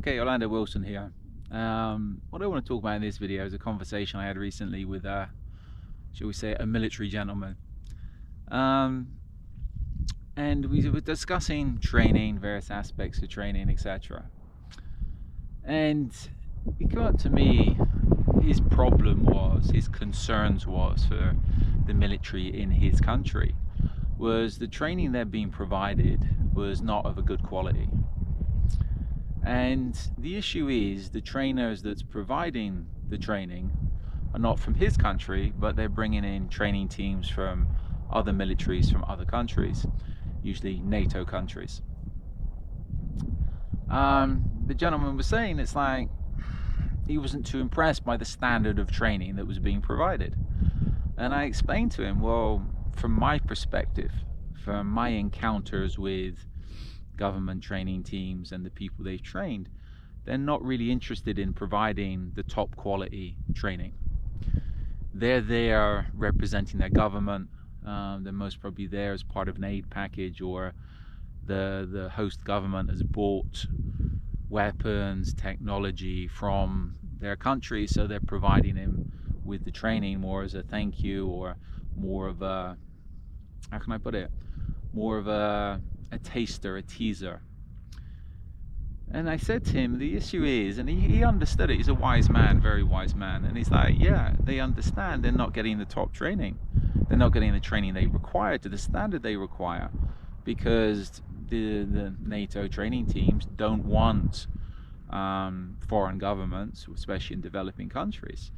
Okay, Orlando Wilson here. What I want to talk about in this video is a conversation I had recently with, shall we say, a military gentleman. Um, and we were discussing training, various aspects of training, etc. And he came up to me, his problem was, his concerns was for the military in his country, was the training they're being provided was not of a good quality. And the issue is the trainers that's providing the training are not from his country, but they're bringing in training teams from other militaries from other countries, usually NATO countries. The gentleman was saying it's like he wasn't too impressed by the standard of training that was being provided. And I explained to him, well, from my perspective, from my encounters with government training teams and the people they've trained, they're not really interested in providing the top quality training. They're there representing their government. They're most probably there as part of an aid package, or the host government has bought weapons, technology from their country, so they're providing him with the training more as a thank you, or more of a, how can I put it, more of a taster, a teaser. And I said to him, the issue is, and he understood it, he's a wise man, very wise man, and he's like, yeah, they understand they're not getting the top training. They're not getting the training they require to the standard they require, because the NATO training teams don't want foreign governments, especially in developing countries,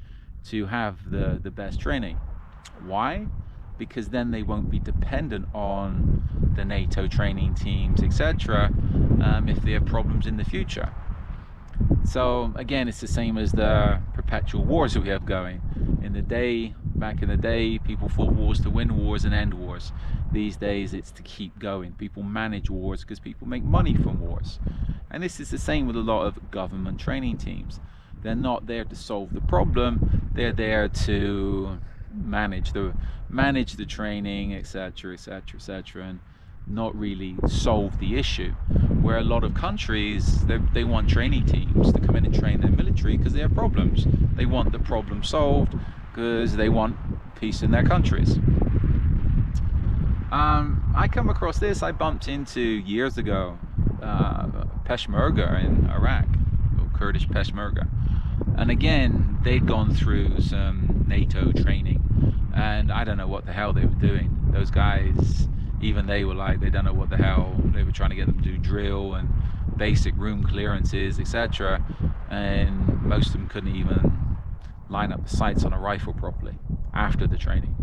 to have the best training. Why? Because then they won't be dependent on the NATO training teams, etc., if they have problems in the future. So again, it's the same as the perpetual wars that we have going. Back in the day, people fought wars to win wars and end wars. These days, it's to keep going. People manage wars because people make money from wars. And this is the same with a lot of government training teams. They're not there to solve the problem. They're there to manage the training, etc., etc., etc., and not really solve the issue. Where a lot of countries, they want training teams to come in and train their military because they have problems. They want the problem solved because they want peace in their countries. I come across this, I bumped into years ago Peshmerga in Iraq, or Kurdish Peshmerga. And again, they'd gone through some NATO training, and I don't know what the hell they were doing. Those guys, even they were like, they don't know what the hell. They were trying to get them to do drill and basic room clearances, etc. And most of them couldn't even line up the sights on a rifle properly after the training.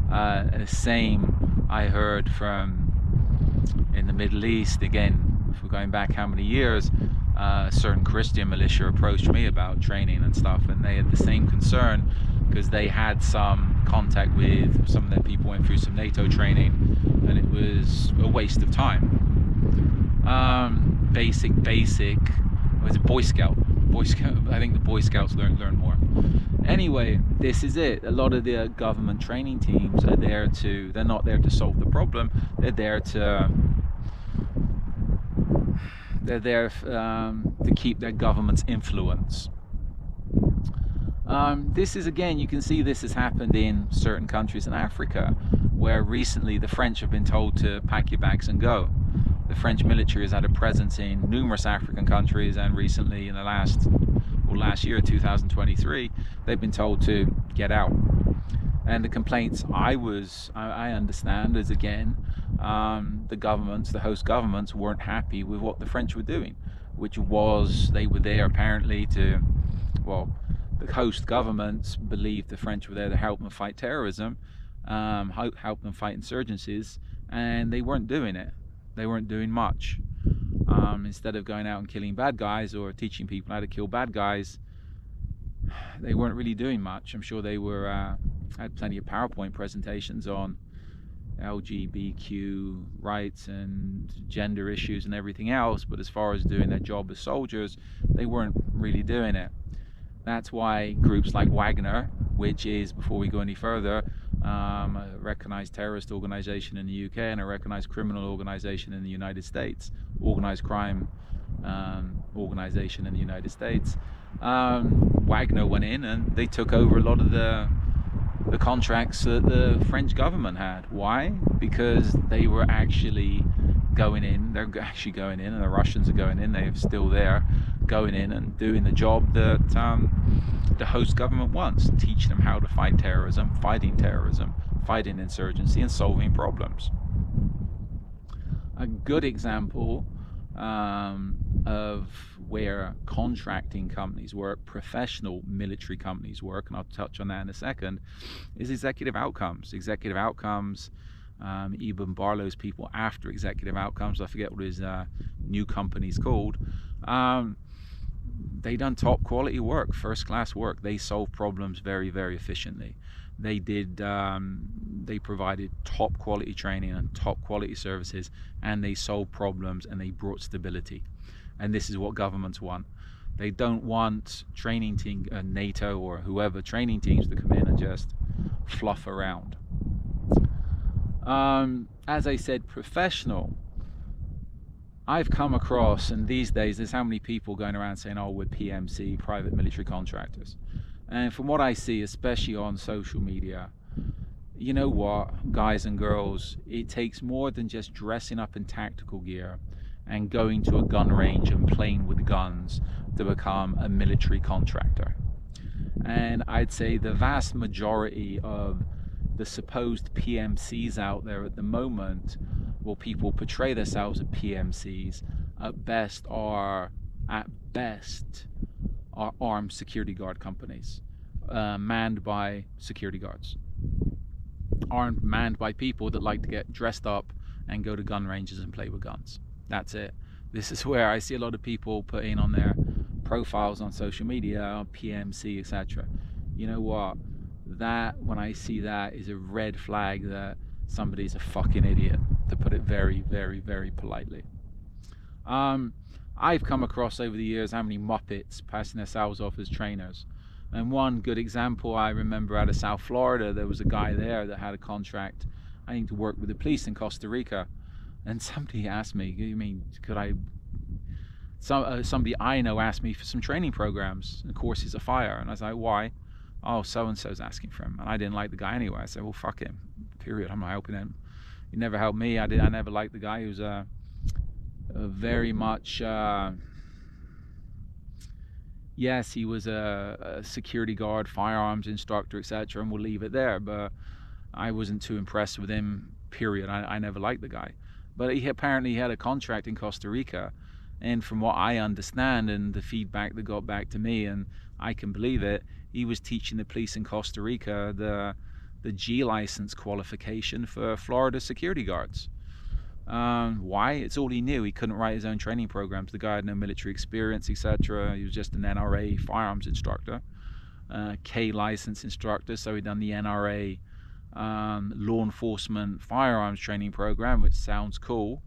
And the same I heard from in the Middle East. Again, if we're going back how many years, a certain Christian militia approached me about training and stuff, and they had the same concern because they had some contact with some of their people, went through some NATO training, and it was a waste of time. Basic, was it Boy Scout? I think the Boy Scouts learn more. Anyway, this is it. A lot of the government training teams are there they're not there to solve the problem. They're there to keep their government's influence. This is, again, you can see this has happened in certain countries in Africa, where recently the French have been told to pack your bags and go. The French military has had a presence in numerous African countries, and recently in the last year, 2023, they've been told to get out. And the complaints I understand is, again, the host governments weren't happy with what the French were doing, which was, they were there apparently to, well, the host governments believed the French were there to help them fight terrorism, help them fight insurgencies, and they weren't doing it. They weren't doing much. Instead of going out and killing bad guys or teaching people how to kill bad guys, they weren't really doing much. I'm sure they had plenty of PowerPoint presentations on LGBTQ rights and gender issues and everything else, but as far as doing their job as soldiers, they weren't really doing it. That's why groups like Wagner, which is, before we go any further, a recognized terrorist organization in the UK and a recognized criminal organization in the United States, organized crime organization in the United States. Wagner went in and they took over a lot of the contracts that the French government had. Why? Because they were actually going in, they're actually going in, and the Russians are going in, they're still there, going in and doing the job that the host government wants, teaching them how to fight terrorism, fighting insurgency, and solving problems. A good example of where contracting companies work, professional military companies work, and I'll touch on that in a second, is Executive Outcomes. Executive Outcomes, even Barlow's people after Executive Outcomes, I forget what his new company's called, they done top quality work, first class work. They solve problems very, very efficiently. They did, they provided top quality training and top quality services, and they solved problems and they brought stability. And this is what governments want. They don't want training team, NATO or whoever, training teams to come in and just fluff around. As I said, professional. I've come across, and these days there's how many people going around saying, oh, we're PMC, private military contractors. And from what I see, especially on social media, you know what, guys and girls, it takes more than just dressing up in tactical gear and going to a gun range and playing with guns to become a military contractor. And I'd say the vast majority of the supposed PMCs out there at the moment, well, people portray themselves as PMCs, at best are armed security guard companies, manned by security guards, manned by people that like to get dressed up and go to gun ranges and play with guns. That's it. This is where I see a lot of people putting on their profiles on social media, PMC, etc. You know what? That, when I see that, is a red flag that somebody's a fucking idiot, to put it very, very, very politely. I've come across over the years how many Muppets passing themselves off as trainers. And one good example I remember out of South Florida, there was a guy there that had a contract, I think, to work with the police in Costa Rica. And somebody asked me, you mean, could I, somebody I know asked me for some training programs and courses of fire. And I was like, why? Oh, so-and-so's asking for him. And I didn't like the guy anyway. I said, well, fuck him, period. I'm not helping him. He never helped me. I never liked the guy. He was a very much, yes, he was a security guard, firearms instructor, etc. And we'll leave it there. But I wasn't too impressed with him, period. I never liked the guy. But he apparently had a contract in Costa Rica, and from what I understand and the feedback that got back to me, and I can believe it, he was teaching the police in Costa Rica the G license qualification for Florida security guards. Why? It's all he knew. He couldn't write his own training programs. The guy had no military experience, etc. He was just an NRA firearms instructor, K license instructor, so he'd done the NRA law enforcement firearms training program, which sounds cool,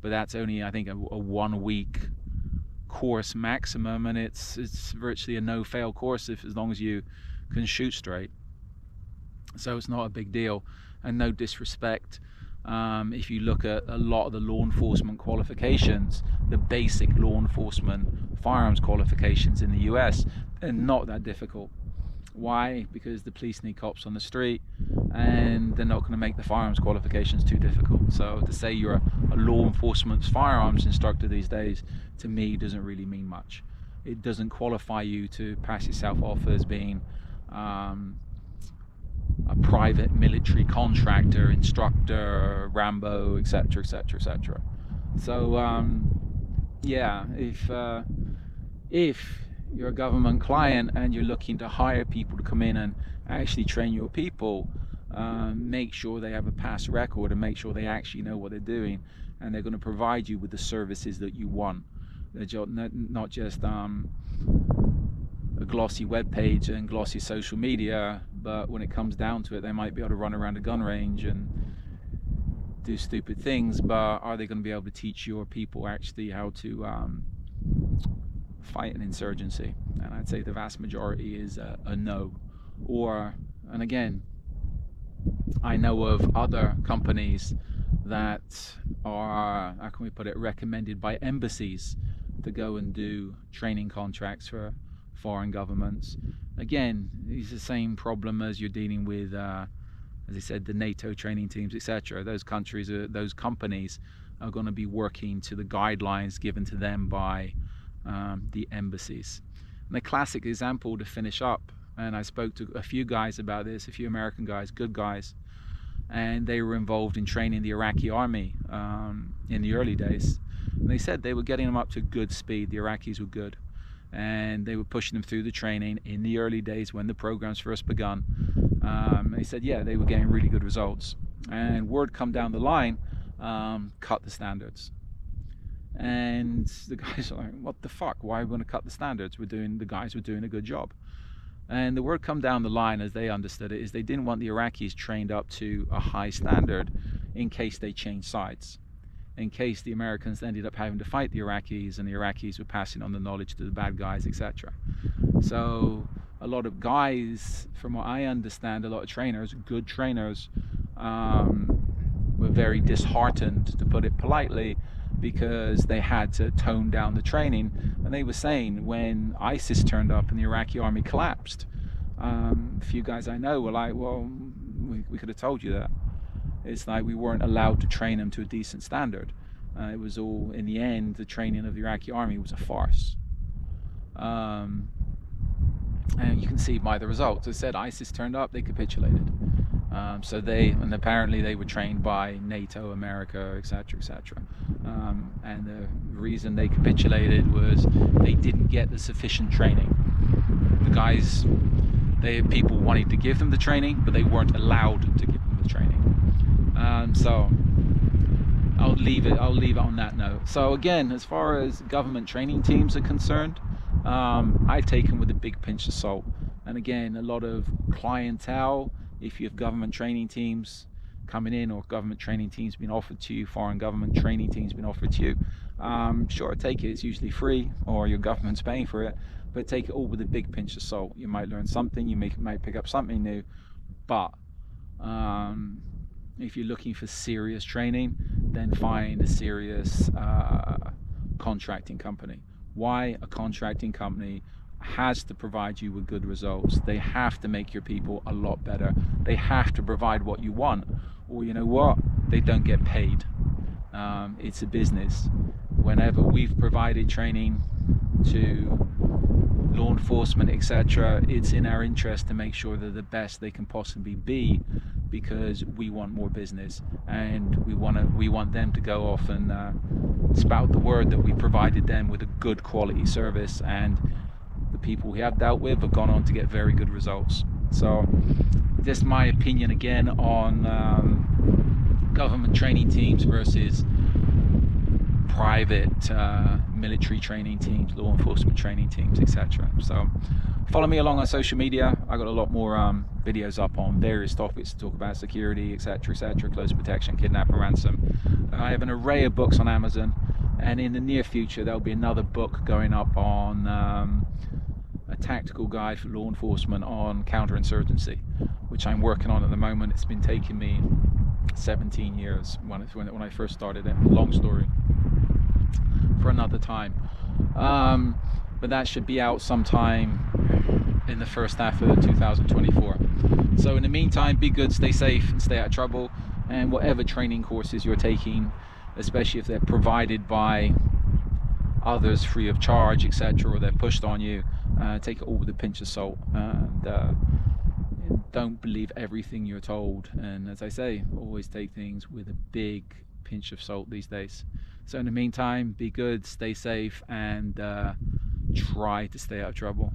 but that's only, I think, a 1 week course maximum, and it's virtually a no-fail course as long as you can shoot straight. So it's not a big deal. And no disrespect, if you look at a lot of the law enforcement qualifications, the basic law enforcement firearms qualifications in the US, they're not that difficult. Why? Because the police need cops on the street, and they're not going to make the firearms qualifications too difficult. So to say you're a law enforcement firearms instructor these days, to me, doesn't really mean much. It doesn't qualify you to pass yourself off as being a private military contractor, instructor, Rambo, etc., etc., etc. So yeah, if you're a government client and you're looking to hire people to come in and actually train your people, make sure they have a past record and make sure they actually know what they're doing, and they're going to provide you with the services that you want. They're not just a glossy web page and glossy social media, but when it comes down to it, they might be able to run around a gun range and do stupid things, but are they going to be able to teach your people actually how to fight an insurgency? And I'd say the vast majority is a no. Or, and again, I know of other companies that are, how can we put it, recommended by embassies to go and do training contracts for foreign governments. Again, it's the same problem as you're dealing with, as I said, the NATO training teams, etc. Those countries, those companies are going to be working to the guidelines given to them by the embassies. And the classic example to finish up, and I spoke to a few guys about this, a few American guys, good guys, and they were involved in training the Iraqi army in the early days. And they said they were getting them up to good speed. The Iraqis were good, and they were pushing them through the training in the early days when the programs first begun. They said, yeah, they were getting really good results. And word come down the line, cut the standards. And the guys are like, what the fuck? Why are we going to cut the standards? The guys were doing a good job. And the word come down the line, as they understood it, is they didn't want the Iraqis trained up to a high standard in case they changed sides, in case the Americans ended up having to fight the Iraqis and the Iraqis were passing on the knowledge to the bad guys, etc. So a lot of guys, from what I understand, a lot of trainers, good trainers, were very disheartened, to put it politely, because they had to tone down the training. And they were saying when ISIS turned up and the Iraqi army collapsed, a few guys I know were like, well, we could have told you that. It's like we weren't allowed to train them to a decent standard. It was all, in the end, the training of the Iraqi army was a farce. And you can see by the results. As I said, ISIS turned up, they capitulated. And apparently they were trained by NATO, America, etc., etc. And the reason they capitulated was they didn't get the sufficient training. The guys, people wanted to give them the training, but they weren't allowed to give them the training. So I'll leave it on that note. So again, as far as government training teams are concerned, I take them with a big pinch of salt. And again, a lot of clientele, if you have government training teams coming in, or government training teams being offered to you, foreign government training teams being offered to you, sure, take it. It's usually free, or your government's paying for it, but take it all with a big pinch of salt. You might learn something, you might pick up something new, but if you're looking for serious training, then find a serious contracting company. Why? A contracting company has to provide you with good results. They have to make your people a lot better. They have to provide what you want, or you know what, they don't get paid. It's a business. Whenever we've provided training to law enforcement, etc., it's in our interest to make sure they're the best they can possibly be, because we want more business, and we want them to go off and spout the word that we provided them with a good quality service, and the people we have dealt with have gone on to get very good results. So just my opinion again on government training teams versus private military training teams, law enforcement training teams, etc. So follow me along on social media. I got a lot more videos up on various topics to talk about security, etc., etc., close protection, kidnap and ransom. I have an array of books on Amazon, and in the near future there'll be another book going up on a tactical guide for law enforcement on counterinsurgency, which I'm working on at the moment. It's been taking me 17 years when I first started it. Long story for another time, but that should be out sometime in the first half of 2024. So in the meantime, be good, stay safe, and stay out of trouble. And whatever training courses you're taking, especially if they're provided by others free of charge, etc., or they're pushed on you, take it all with a pinch of salt, and don't believe everything you're told. And as I say, always take things with a big pinch of salt these days. So in the meantime, be good, stay safe, and try to stay out of trouble.